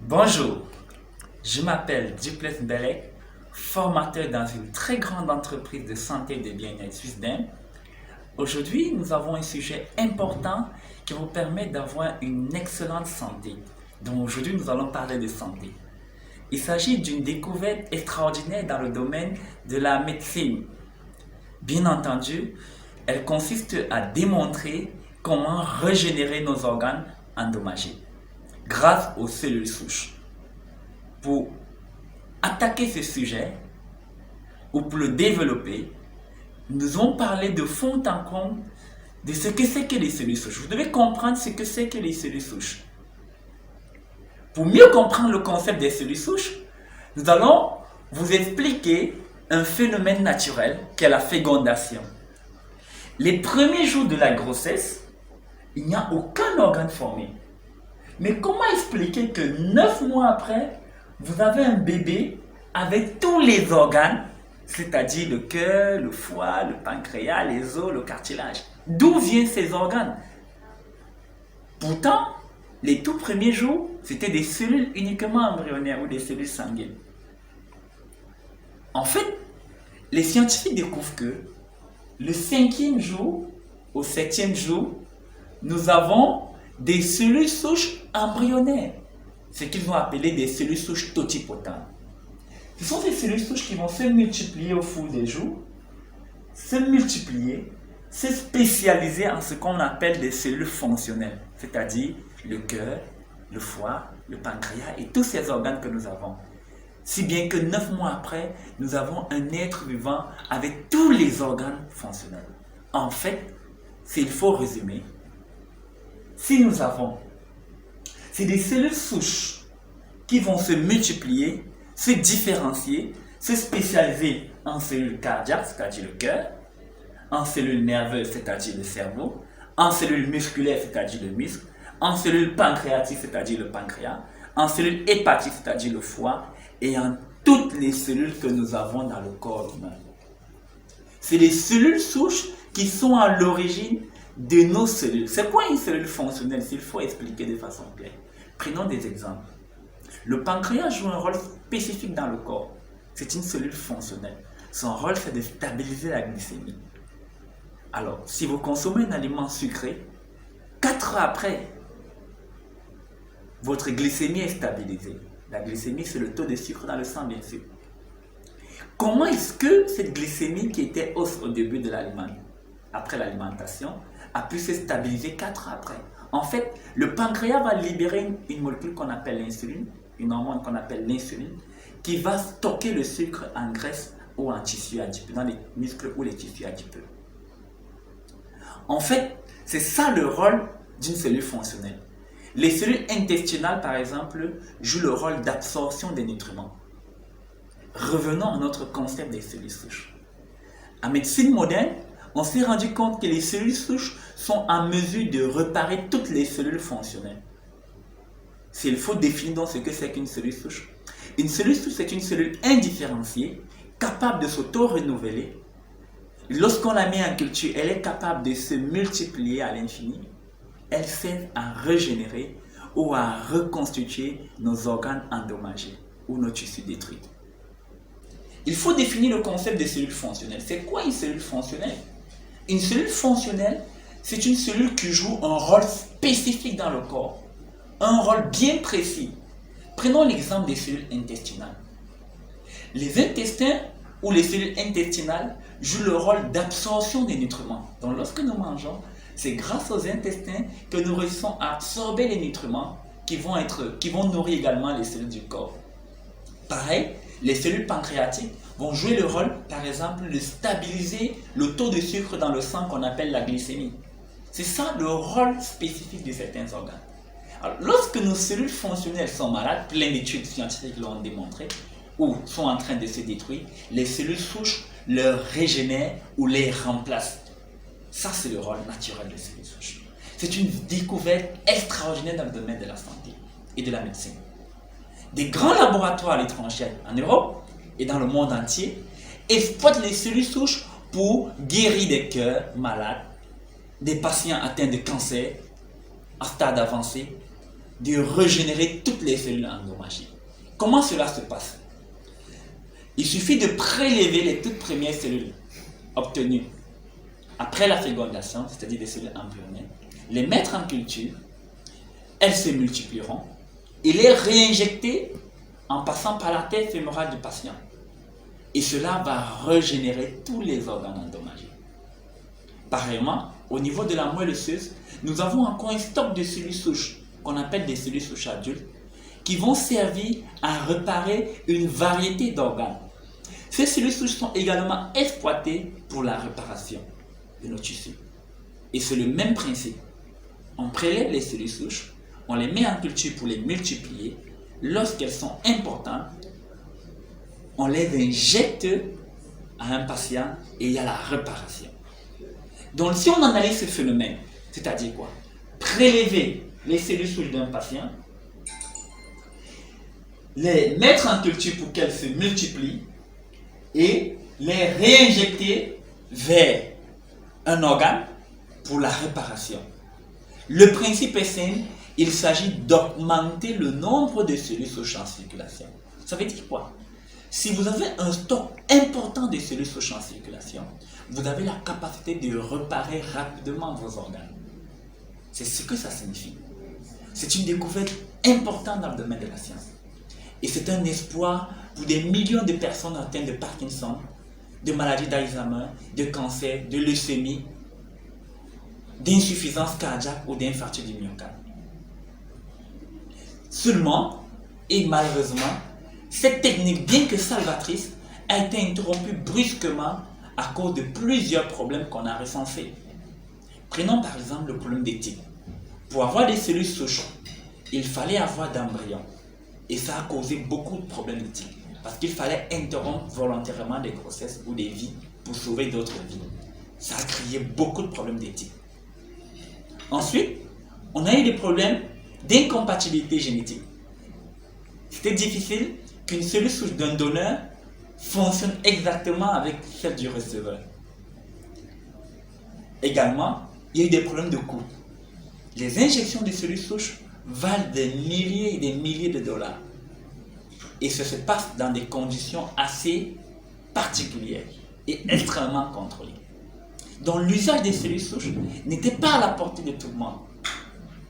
Bonjour, je m'appelle Duplex Belek, formateur dans une très grande entreprise de santé et de bien-être suisse d'Inde. Aujourd'hui, nous avons un sujet important qui vous permet d'avoir une excellente santé. Donc aujourd'hui, nous allons parler de santé. Il s'agit d'une découverte extraordinaire dans le domaine de la médecine. Bien entendu, elle consiste à démontrer comment régénérer nos organes endommagés grâce aux cellules souches. Pour attaquer ce sujet ou pour le développer, nous allons parler de fond en comble de ce que c'est que les cellules souches. Vous devez comprendre ce que c'est que les cellules souches. Pour mieux comprendre le concept des cellules souches, nous allons vous expliquer un phénomène naturel qu'est la fécondation. Les premiers jours de la grossesse, il n'y a aucun organe formé. Mais comment expliquer que 9 mois après, vous avez un bébé avec tous les organes, c'est-à-dire le cœur, le foie, le pancréas, les os, le cartilage? D'où viennent ces organes? Pourtant, les tout premiers jours, c'était des cellules uniquement embryonnaires ou des cellules sanguines. En fait, les scientifiques découvrent que le 5e jour au 7e jour, nous avons des cellules souches embryonnaires, ce qu'ils ont appelé des cellules souches totipotentes. Ce sont ces cellules souches qui vont se multiplier au fil des jours, se multiplier, se spécialiser en ce qu'on appelle des cellules fonctionnelles, c'est-à-dire le cœur, le foie, le pancréas et tous ces organes que nous avons. Si bien que 9 mois après, nous avons un être vivant avec tous les organes fonctionnels. En fait, s'il faut résumer, si nous avons, c'est des cellules souches qui vont se multiplier, se différencier, se spécialiser en cellules cardiaques, c'est-à-dire le cœur, en cellules nerveuses, c'est-à-dire le cerveau, en cellules musculaires, c'est-à-dire le muscle, en cellules pancréatiques, c'est-à-dire le pancréas, en cellules hépatiques, c'est-à-dire le foie, et en toutes les cellules que nous avons dans le corps humain. C'est les cellules souches qui sont à l'origine de nos cellules. C'est quoi une cellule fonctionnelle s'il faut expliquer de façon claire? Prenons des exemples. Le pancréas joue un rôle spécifique dans le corps. C'est une cellule fonctionnelle. Son rôle, c'est de stabiliser la glycémie. Alors, si vous consommez un aliment sucré, 4 heures après, votre glycémie est stabilisée. La glycémie, c'est le taux de sucre dans le sang, bien sûr. Comment est-ce que cette glycémie qui était hausse au début de l'aliment, après l'alimentation, a pu se stabiliser 4 heures après? En fait, le pancréas va libérer une molécule qu'on appelle l'insuline, une hormone qu'on appelle l'insuline, qui va stocker le sucre en graisse ou en tissu adipeux, dans les muscles ou les tissus adipeux. En fait, c'est ça le rôle d'une cellule fonctionnelle. Les cellules intestinales, par exemple, jouent le rôle d'absorption des nutriments. Revenons à notre concept des cellules souches. En médecine moderne, on s'est rendu compte que les cellules souches sont en mesure de réparer toutes les cellules fonctionnelles. S'il faut définir donc ce que c'est qu'une cellule souche. Une cellule souche, c'est une cellule indifférenciée, capable de s'auto-renouveler. Lorsqu'on la met en culture, elle est capable de se multiplier à l'infini. Elle sert à régénérer ou à reconstituer nos organes endommagés ou nos tissus détruits. Il faut définir le concept de cellule fonctionnelle. C'est quoi une cellule fonctionnelle? Une cellule fonctionnelle, c'est une cellule qui joue un rôle spécifique dans le corps, un rôle bien précis. Prenons l'exemple des cellules intestinales. Les intestins ou les cellules intestinales jouent le rôle d'absorption des nutriments. Donc lorsque nous mangeons, c'est grâce aux intestins que nous réussissons à absorber les nutriments qui vont nourrir également les cellules du corps. Pareil, les cellules pancréatiques vont jouer le rôle, par exemple, de stabiliser le taux de sucre dans le sang qu'on appelle la glycémie. C'est ça le rôle spécifique de certains organes. Alors, lorsque nos cellules fonctionnelles sont malades, plein d'études scientifiques l'ont démontré, ou sont en train de se détruire, les cellules souches leur régénèrent ou les remplacent. Ça, c'est le rôle naturel des cellules souches. C'est une découverte extraordinaire dans le domaine de la santé et de la médecine. Des grands laboratoires à l'étranger, en Europe et dans le monde entier, exploitent les cellules souches pour guérir des cœurs malades, des patients atteints de cancer à stade avancé, de régénérer toutes les cellules endommagées. Comment cela se passe? Il suffit de prélever les toutes premières cellules obtenues après la fécondation, c'est-à-dire des cellules embryonnaires, les mettre en culture, elles se multiplieront et les réinjecter en passant par la tête fémorale du patient. Et cela va régénérer tous les organes endommagés. Pareillement, au niveau de la moelle osseuse, nous avons encore un stock de cellules souches qu'on appelle des cellules souches adultes qui vont servir à réparer une variété d'organes. Ces cellules souches sont également exploitées pour la réparation de nos tissus. Et c'est le même principe. On prélève les cellules souches, on les met en culture pour les multiplier. Lorsqu'elles sont importantes, on les injecte à un patient et il y a la réparation. Donc si on analyse ce phénomène, c'est-à-dire quoi? Prélever les cellules souches d'un patient, les mettre en culture pour qu'elles se multiplient et les réinjecter vers un organe pour la réparation. Le principe est simple, il s'agit d'augmenter le nombre de cellules souches en circulation. Ça veut dire quoi? Si vous avez un stock important de cellules souches en circulation, vous avez la capacité de réparer rapidement vos organes. C'est ce que ça signifie. C'est une découverte importante dans le domaine de la science. Et c'est un espoir pour des millions de personnes atteintes de Parkinson, de maladies d'Alzheimer, de cancer, de leucémie, d'insuffisance cardiaque ou d'infarctus du myocarde. Seulement, et malheureusement, cette technique, bien que salvatrice, a été interrompue brusquement à cause de plusieurs problèmes qu'on a recensés. Prenons par exemple le problème d'éthique. Pour avoir des cellules souches, il fallait avoir d'embryons. Et ça a causé beaucoup de problèmes d'éthique. Parce qu'il fallait interrompre volontairement des grossesses ou des vies pour sauver d'autres vies. Ça a créé beaucoup de problèmes d'éthique. Ensuite, on a eu des problèmes d'incompatibilité génétique. C'était difficile qu'une cellule souche d'un donneur fonctionne exactement avec celle du receveur. Également, il y a eu des problèmes de coût. Les injections de cellules souches valent des milliers et des milliers de dollars. Et ça se passe dans des conditions assez particulières et extrêmement contrôlées. Donc l'usage des cellules souches n'était pas à la portée de tout le monde.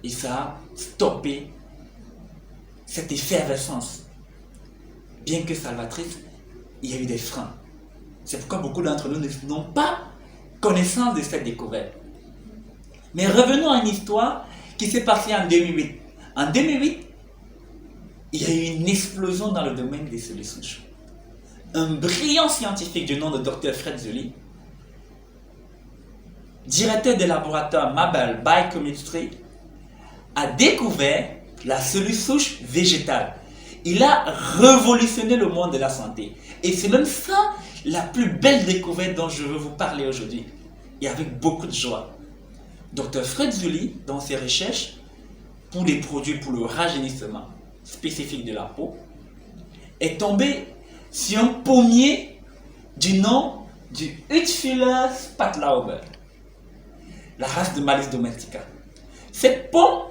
Et ça a stoppé cette effervescence. Bien que salvatrice, il y a eu des freins. C'est pourquoi beaucoup d'entre nous n'ont pas connaissance de cette découverte. Mais revenons à une histoire qui s'est passée en 2008. En 2008, il y a eu une explosion dans le domaine des cellules souches. Un brillant scientifique du nom de Dr. Fred Zully, directeur des laboratoires Mabel Biochemistry, a découvert la cellule souche végétale. Il a révolutionné le monde de la santé. Et c'est même ça la plus belle découverte dont je veux vous parler aujourd'hui. Et avec beaucoup de joie. Dr. Fred Zully, dans ses recherches pour des produits pour le rajeunissement spécifique de la peau, est tombé sur un pommier du nom du Hutzfiller Spatlauber, la race de Malis domestica. Cette pomme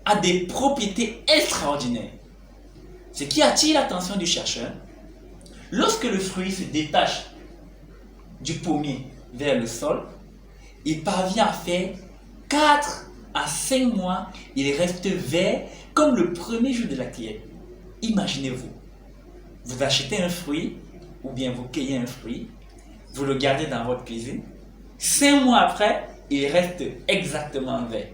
a des propriétés extraordinaires. Ce qui attire l'attention du chercheur, lorsque le fruit se détache du pommier vers le sol, il parvient à faire 4 à 5 mois, il reste vert comme le premier jour de la cueillette. Imaginez-vous, vous achetez un fruit ou bien vous cueillez un fruit, vous le gardez dans votre cuisine, 5 mois après, il reste exactement vert.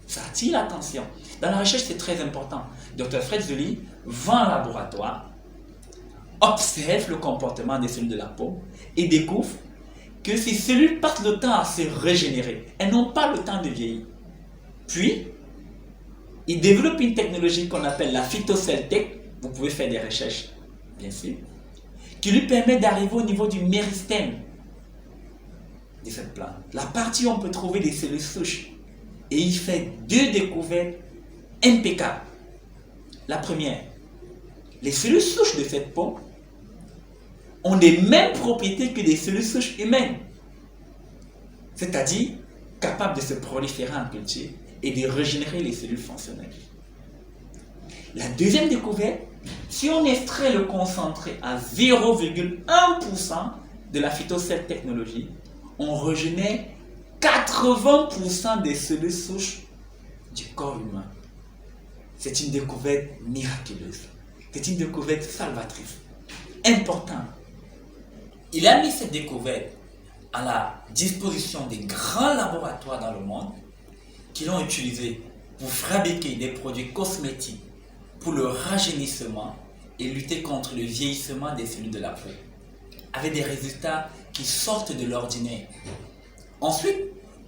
Ça attire l'attention. Dans la recherche, c'est très important. Dr. Fred Zully va en laboratoire, observe le comportement des cellules de la peau et découvre que ces cellules passent le temps à se régénérer. Elles n'ont pas le temps de vieillir. Puis, il développe une technologie qu'on appelle la phytocelltech. Vous pouvez faire des recherches, bien sûr, qui lui permet d'arriver au niveau du méristème de cette plante. La partie où on peut trouver des cellules souches. Et il fait 2 découvertes impeccables. La première, les cellules souches de cette pomme ont les mêmes propriétés que des cellules souches humaines. C'est-à-dire capables de se proliférer en culture et de régénérer les cellules fonctionnelles. La deuxième découverte, si on extrait le concentré à 0,1% de la phytocell technologie, on régénère 80% des cellules souches du corps humain. C'est une découverte miraculeuse. C'est une découverte salvatrice. Importante. Il a mis cette découverte à la disposition des grands laboratoires dans le monde qui l'ont utilisé pour fabriquer des produits cosmétiques pour le rajeunissement et lutter contre le vieillissement des cellules de la peau, avec des résultats qui sortent de l'ordinaire. Ensuite,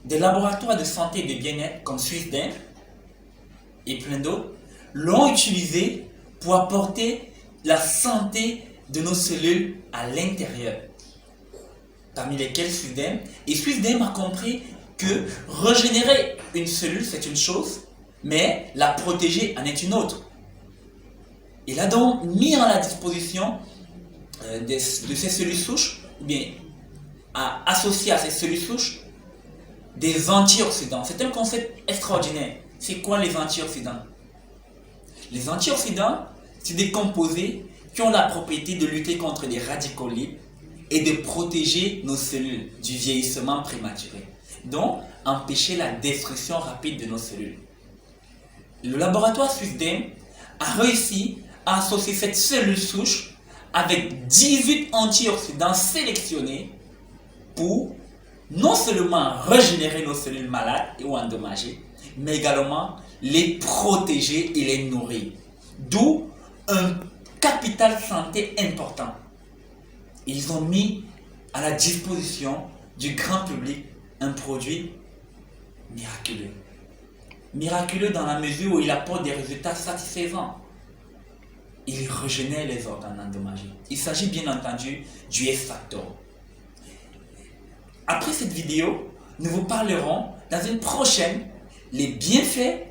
des laboratoires de santé et de bien-être comme Swissdem et plein d'autres l'ont utilisé pour apporter la santé de nos cellules à l'intérieur, parmi lesquelles Swissdem. Et Swissdem a compris que régénérer une cellule c'est une chose, mais la protéger en est une autre. Il a donc mis à la disposition de ces cellules souches, ou bien associé à ces cellules souches, des antioxydants. C'est un concept extraordinaire. C'est quoi les antioxydants? Les antioxydants, c'est des composés qui ont la propriété de lutter contre les radicaux libres et de protéger nos cellules du vieillissement prématuré. Donc, empêcher la destruction rapide de nos cellules. Le laboratoire Swissdem a réussi à associer cette cellule souche avec 18 antioxydants sélectionnés pour non seulement régénérer nos cellules malades ou endommagées, mais également les protéger et les nourrir. D'où un capital santé important. Ils ont mis à la disposition du grand public un produit miraculeux. Miraculeux dans la mesure où il apporte des résultats satisfaisants. Il régénère les organes endommagés. Il s'agit bien entendu du F-Factor. Après cette vidéo, nous vous parlerons dans une prochaine les bienfaits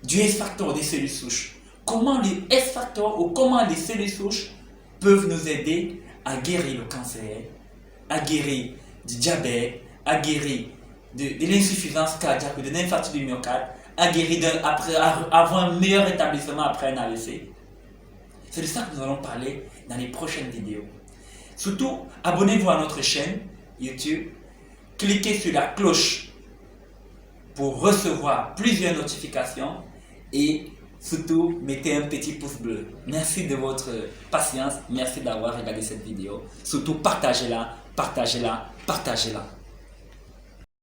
du F-Factor des cellules souches. Comment les F-Factor ou comment les cellules souches peuvent nous aider à guérir le cancer, à guérir du diabète, à guérir de l'insuffisance cardiaque ou de l'infarctus du myocarde, à guérir après avoir un meilleur rétablissement après un AVC. C'est de ça que nous allons parler dans les prochaines vidéos. Surtout, abonnez-vous à notre chaîne YouTube, cliquez sur la cloche pour recevoir plusieurs notifications et surtout, mettez un petit pouce bleu. Merci de votre patience, merci d'avoir regardé cette vidéo. Surtout, partagez-la, partagez-la, partagez-la.